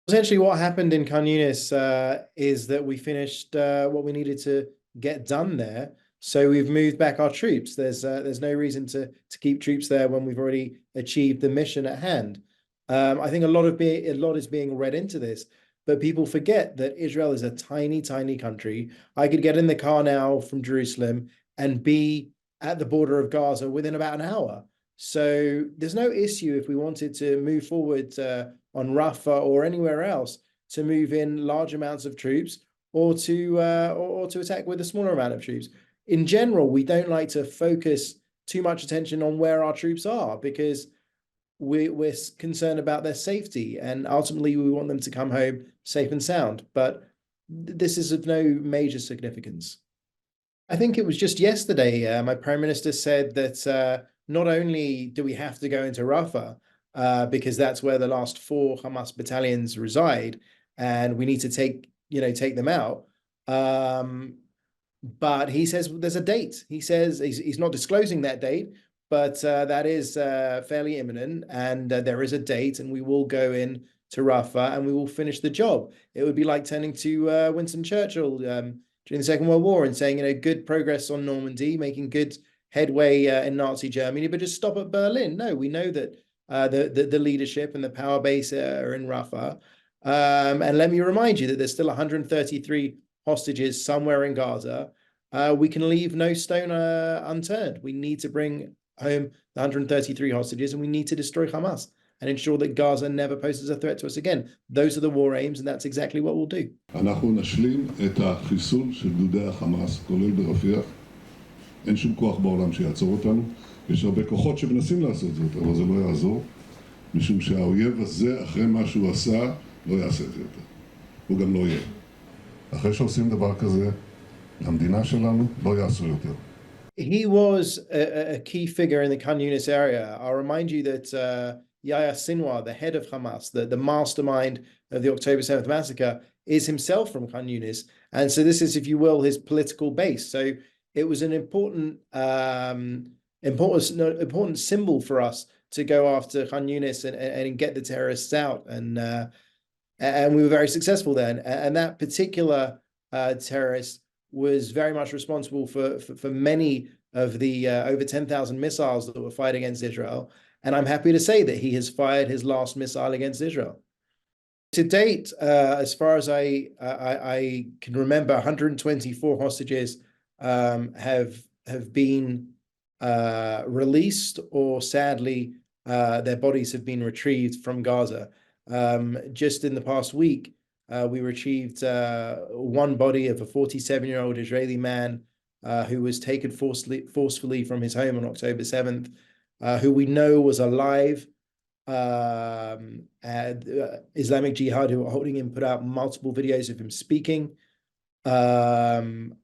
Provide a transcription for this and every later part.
Essentially, what happened in Khan Younis is that we finished what we needed to get done there. So we've moved back our troops. There's no reason to keep troops there when we've already achieved the mission at hand. I think a lot is being read into this, but people forget that Israel is a tiny, tiny country. I could get in the car now from Jerusalem and be at the border of Gaza within about an hour. So there's no issue if we wanted to move forward on Rafah or anywhere else to move in large amounts of troops or to attack with a smaller amount of troops. In general, we don't like to focus too much attention on where our troops are because we're concerned about their safety, and ultimately we want them to come home safe and sound. But this is of no major significance. I think it was just yesterday, my prime minister said that not only do we have to go into Rafah, because that's where the last 4 Hamas battalions reside, and we need to take them out. But he says there's a date. He says he's not disclosing that date, but that is fairly imminent, and there is a date, and we will go in to Rafah and we will finish the job. It would be like turning to Winston Churchill during the Second World War and saying, good progress on Normandy, making good headway in Nazi Germany, but just stop at Berlin. No, we know that the leadership and the power base are in Rafah. And let me remind you that there's still 133 hostages somewhere in Gaza. We can leave no stone unturned. We need to bring home the 133 hostages, and we need to destroy Hamas and ensure that Gaza never poses a threat to us again. Those are the war aims, and that's exactly what we'll do. אנחנו נשלים את החיסול של גדודי החמאס, כולל ברפיח. אין שום כוח בעולם שיעצור אותנו. יש הרבה כוחות שמנסים לעשות זאת, אבל זה לא יעזור, משום שהאויב הזה, אחרי מה שהוא עשה, לא יעשה את זה יותר. הוא גם לא יהיה. אחרי שעושים דבר כזה, למדינה שלנו לא יעשו יותר. He was a key figure in the Khan Younis area. I'll remind you that Yahya Sinwar, the head of Hamas, the mastermind of the October 7th massacre, is himself from Khan Younis. And so this is, if you will, his political base. So it was an important symbol for us to go after Khan Younis and get the terrorists out. And we were very successful then. And that particular terrorist was very much responsible for many of the over 10,000 missiles that were fired against Israel. And I'm happy to say that he has fired his last missile against Israel. To date, as far as I can remember, 124 hostages have been released, or sadly, their bodies have been retrieved from Gaza. Just in the past week, we retrieved one body of a 47-year-old Israeli man who was taken forcefully from his home on October 7th, who we know was alive. Islamic Jihad, who were holding him, put out multiple videos of him speaking. And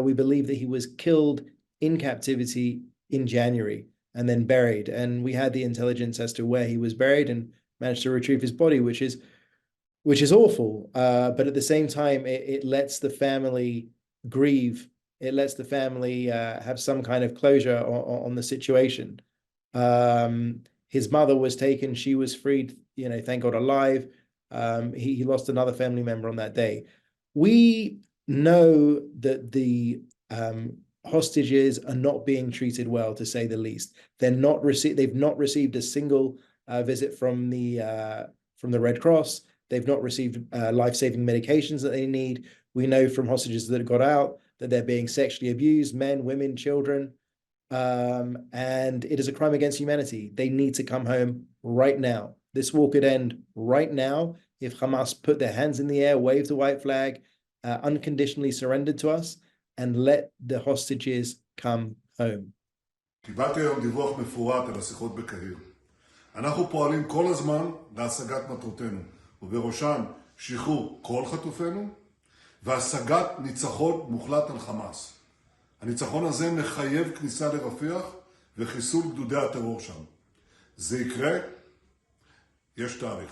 we believe that he was killed in captivity in January and then buried. And we had the intelligence as to where he was buried and managed to retrieve his body, which is awful. But at the same time, it lets the family grieve. It lets the family have some kind of closure on the situation. His mother was taken. She was freed, thank God, alive. He lost another family member on that day. We know that the hostages are not being treated well, to say the least. They've not received a single visit from the Red Cross. They've not received life-saving medications that they need. We know from hostages that got out that they're being sexually abused, men, women, children. And it is a crime against humanity. They need to come home right now. This war could end right now if Hamas put their hands in the air, waved the white flag, unconditionally surrendered to us, and let the hostages come home. קיבלתי היום דיווח מפורט על השיחות בקהיר. אנחנו פועלים כל הזמן להשגת מטרותינו, ובראשן שחרור כל חטופינו, והשגת ניצחון מוחלט על חמאס. הניצחון הזה מחייב כניסה לרפיח וחיסול גדודי הטרור שם. זה יקרה, יש תאריך.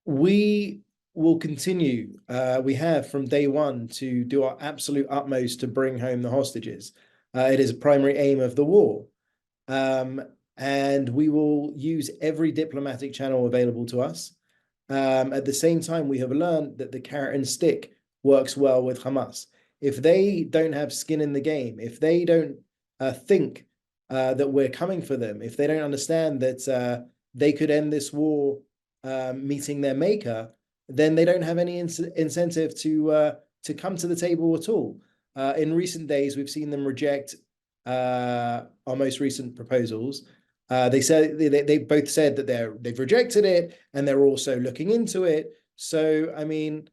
We will continue, we have from day one, to do our absolute utmost to bring home the hostages. It is a primary aim of the war. And we will use every diplomatic channel available to us. At the same time, we have learned that the carrot and stick works well with Hamas. If they don't have skin in the game, if they don't think that we're coming for them, if they don't understand that they could end this war meeting their maker, then they don't have any incentive to come to the table at all. In recent days, we've seen them reject our most recent proposals. They both said that they've rejected it and they're also looking into it. So, I mean,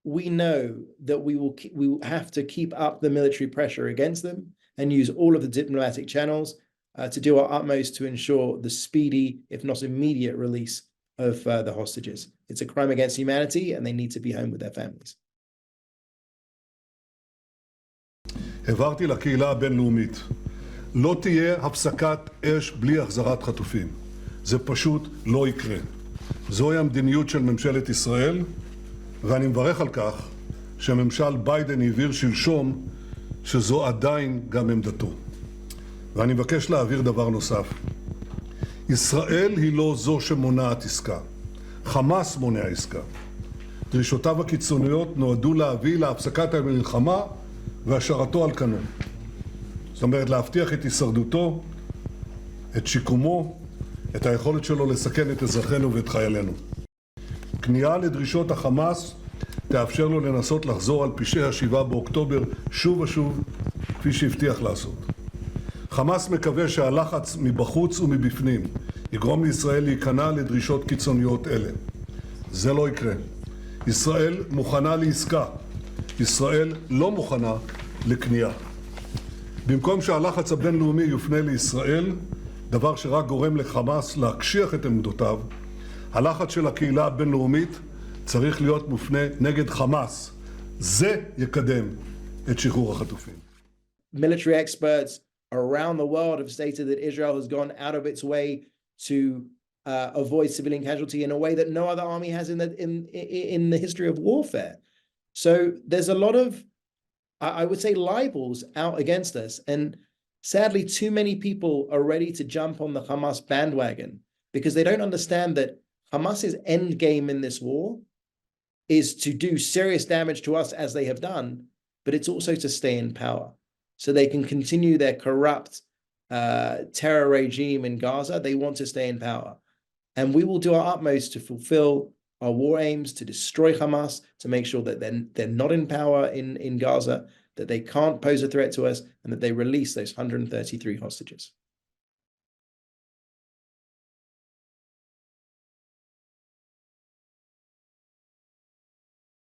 we know that we will have to keep up the military pressure against them and use all of the diplomatic channels to do our utmost to ensure the speedy, if not immediate, release of the hostages. It's a crime against humanity, and they need to be home with their families. הבהרתי לקהילה הבינלאומית, לא תהיה הפסקת אש בלי החזרת חטופים. זה פשוט לא יקרה. זוהי המדיניות של ממשלת ישראל, ואני מברך על כך שממשל ביידן הבהיר שלשום שזו עדיין גם עמדתו. ואני מבקש להעביר דבר נוסף. ישראל היא לא זו שמונעת עסקה. חמאס מונע עסקה. דרישותיו הקיצוניות נועדו להביא להפסקת המלחמה והשארתו על כנו. זאת אומרת, להבטיח את הישרדותו, את שיקומו, את היכולת שלו לסכן את אזרחינו ואת חיילינו. כניעה לדרישות החמאס תאפשר לו לנסות לחזור על פשעי ה-7 באוקטובר שוב ושוב, כפי שהבטיח לעשות. חמאס מקווה שהלחץ מבחוץ ומבפנים יגרום לישראל להיכנע לדרישות קיצוניות אלה. זה לא יקרה. ישראל מוכנה לעסקה. ישראל לא מוכנה לכניעה. במקום שהלחץ הבינלאומי יופנה לישראל, דבר שרק גורם לחמאס להקשיח את עמדותיו, הלחץ של הקהילה הבינלאומית צריך להיות מופנה נגד חמאס. זה יקדם את שחרור החטופים. Military experts around the world have stated that Israel has gone out of its way to avoid civilian casualty in a way that no other army has in the history of warfare. So there's a lot of, I would say, libels out against us. And sadly, too many people are ready to jump on the Hamas bandwagon because they don't understand that Hamas's end game in this war is to do serious damage to us as they have done, but it's also to stay in power so they can continue their corrupt terror regime in Gaza. They want to stay in power. And we will do our utmost to fulfill our war aims, to destroy Hamas, to make sure that they're not in power in Gaza, that they can't pose a threat to us, and that they release those 133 hostages.